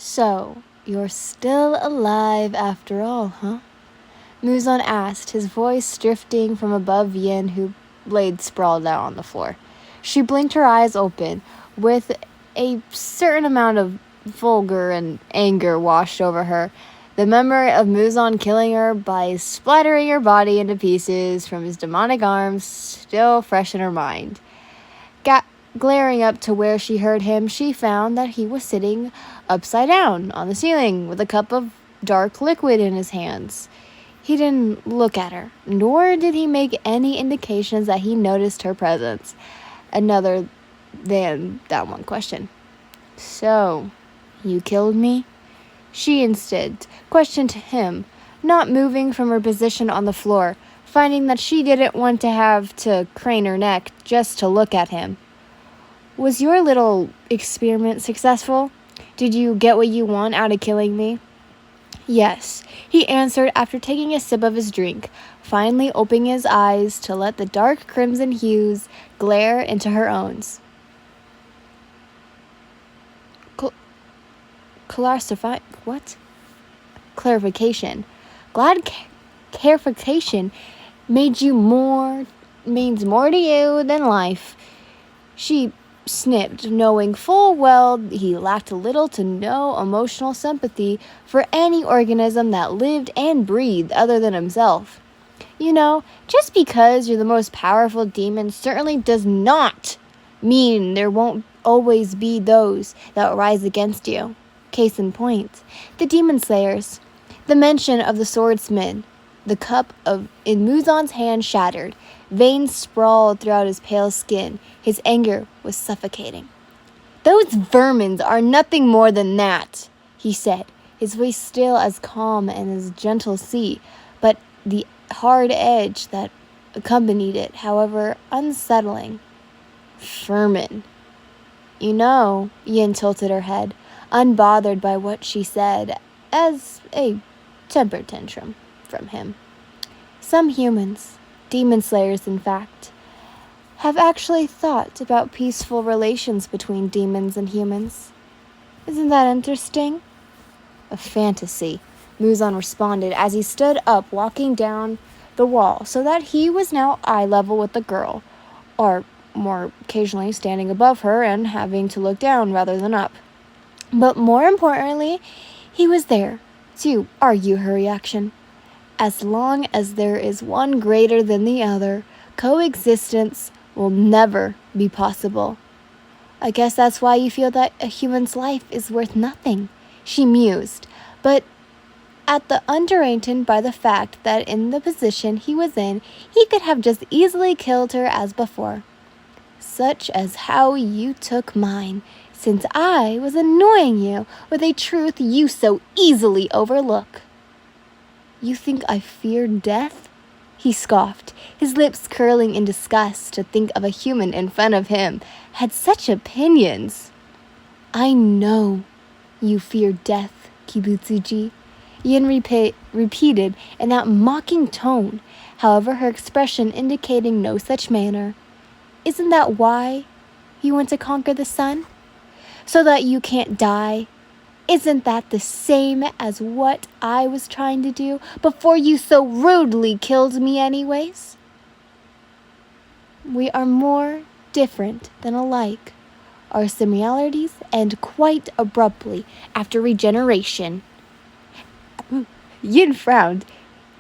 So, you're still alive after all, huh? Muzan asked, his voice drifting from above Yin, who laid sprawled out on the floor. She blinked her eyes open, with a certain amount of vulgar and anger washed over her. The memory of Muzan killing her by splattering her body into pieces from his demonic arms still fresh in her mind. Glaring up to where she heard him, she found that he was sitting upside down on the ceiling with a cup of dark liquid in his hands. He didn't look at her, nor did he make any indications that he noticed her presence, other than that one question. "So, you killed me?" She instead questioned him, not moving from her position on the floor, finding that she didn't want to have to crane her neck just to look at him. "Was your little experiment successful? Did you get what you want out of killing me?" "Yes," he answered after taking a sip of his drink, finally opening his eyes to let the dark crimson hues glare into her own. Clarification. Glad clarification means more to you than life. She snipped, knowing full well he lacked little to no emotional sympathy for any organism that lived and breathed other than himself. "You know, just because you're the most powerful demon certainly does not mean there won't always be those that rise against you. Case in point, the demon slayers. The mention of the swordsman. The cup in Muzan's hand shattered. Veins sprawled throughout his pale skin. His anger was suffocating. "Those vermins are nothing more than that," he said, his voice still as calm and as gentle sea, but the hard edge that accompanied it, however, unsettling. "Vermin." "You know," Yin tilted her head, unbothered by what she said, as a temper tantrum from him. "Some humans, demon slayers in fact, have actually thought about peaceful relations between demons and humans. Isn't that interesting?" "A fantasy," Muzan responded as he stood up, walking down the wall so that he was now eye level with the girl, or more occasionally standing above her and having to look down rather than up. But more importantly, he was there to argue her reaction. As long as there is one greater than the other, coexistence will never be possible. "I guess that's why you feel that a human's life is worth nothing," she mused, but at the underrated by the fact that in the position he was in, he could have just easily killed her as before. "Such as how you took mine, since I was annoying you with a truth you so easily overlook." "You think I fear death?" he scoffed, his lips curling in disgust to think of a human in front of him had such opinions. "I know you fear death, Kibutsuji," Yin repeated in that mocking tone, however her expression indicating no such manner. "Isn't that why you want to conquer the sun? So that you can't die? Isn't that the same as what I was trying to do before you so rudely killed me anyways?" "We are more different than alike. Our similarities end quite abruptly after regeneration." Yin frowned.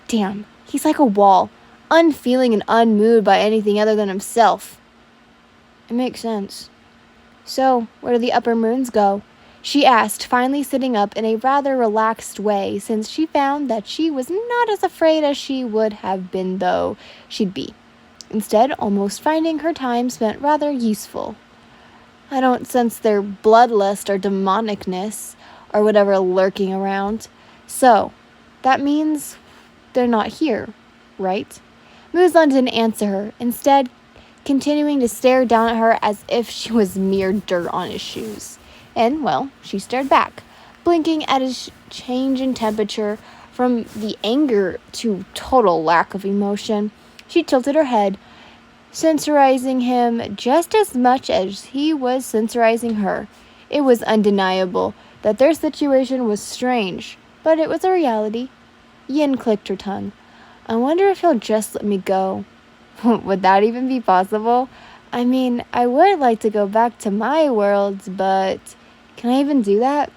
Damn, he's like a wall, unfeeling and unmoved by anything other than himself. "It makes sense. So, where do the upper moons go?" she asked, finally sitting up in a rather relaxed way, since she found that she was not as afraid as she would have been though she'd be. Instead, almost finding her time spent rather useful. "I don't sense their bloodlust or demonicness, or whatever lurking around. So, that means they're not here, right?" Muzan didn't answer her, instead continuing to stare down at her as if she was mere dirt on his shoes. And, well, she stared back, blinking at his change in temperature from the anger to total lack of emotion. She tilted her head, sensorizing him just as much as he was sensorizing her. It was undeniable that their situation was strange, but it was a reality. Yin clicked her tongue. I wonder if he'll just let me go. Would that even be possible? I mean, I would like to go back to my worlds, but can I even do that?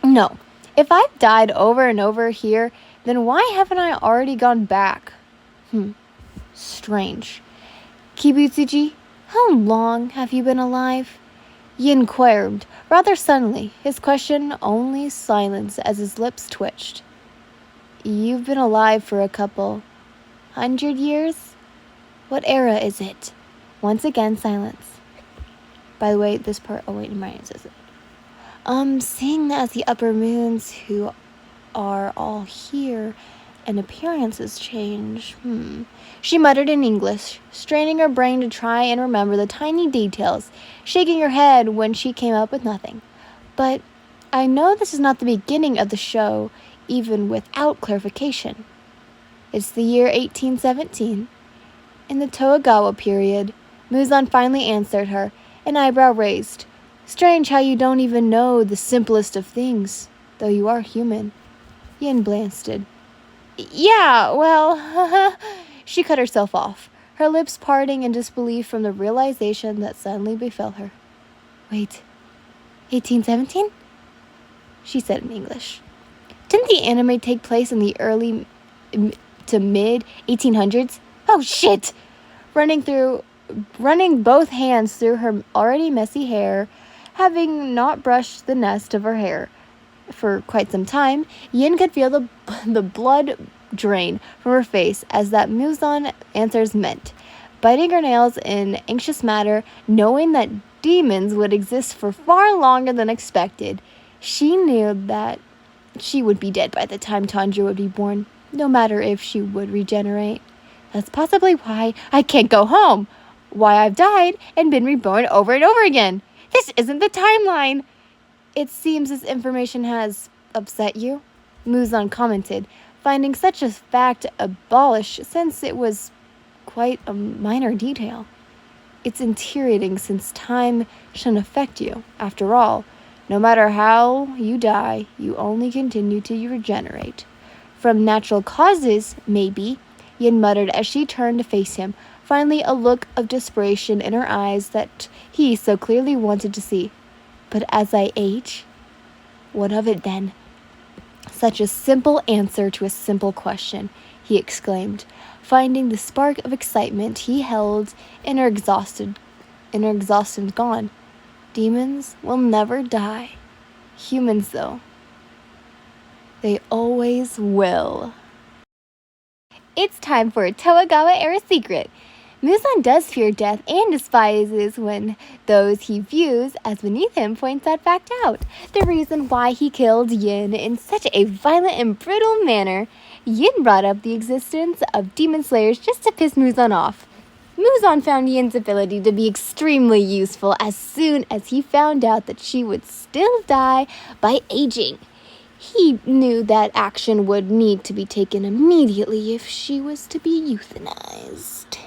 No. If I've died over and over here, then why haven't I already gone back? Strange. Kibutsuji, how long have you been alive? Yin queried, rather suddenly, his question only silence as his lips twitched. You've been alive for a couple 100 years? What era is it? Once again, silence. By the way, this part, it says it. Seeing as the upper moons who are all here and appearances change, She muttered in English, straining her brain to try and remember the tiny details, shaking her head when she came up with nothing. But I know this is not the beginning of the show, even without clarification. It's the year 1817. In the Tokugawa period, Muzan finally answered her, an eyebrow raised. Strange how you don't even know the simplest of things, though you are human. Yin blasted. Yeah, well, she cut herself off, her lips parting in disbelief from the realization that suddenly befell her. Wait, 1817? She said in English. Didn't the anime take place in the early to mid 1800s? Oh shit! Running both hands through her already messy hair, having not brushed the nest of her hair for quite some time, Yin could feel the blood drain from her face as that Muzan answers meant. Biting her nails in anxious manner, knowing that demons would exist for far longer than expected, she knew that she would be dead by the time Tanjiro would be born, no matter if she would regenerate. That's possibly why I can't go home, why I've died and been reborn over and over again. This isn't the timeline. It seems this information has upset you, Muzan commented, finding such a fact abolish since it was quite a minor detail. It's infuriating since time shouldn't affect you. After all, no matter how you die, you only continue to regenerate. From natural causes, maybe, Yin muttered as she turned to face him, finally a look of desperation in her eyes that he so clearly wanted to see. But as I age, what of it then? Such a simple answer to a simple question, he exclaimed, finding the spark of excitement he held in her exhaustion gone. Demons will never die. Humans, though, they always will. It's time for a Tokugawa era secret. Muzan does fear death and despises when those he views as beneath him point that fact out. The reason why he killed Yin in such a violent and brutal manner. Yin brought up the existence of demon slayers just to piss Muzan off. Muzan found Yin's ability to be extremely useful as soon as he found out that she would still die by aging. He knew that action would need to be taken immediately if she was to be euthanized.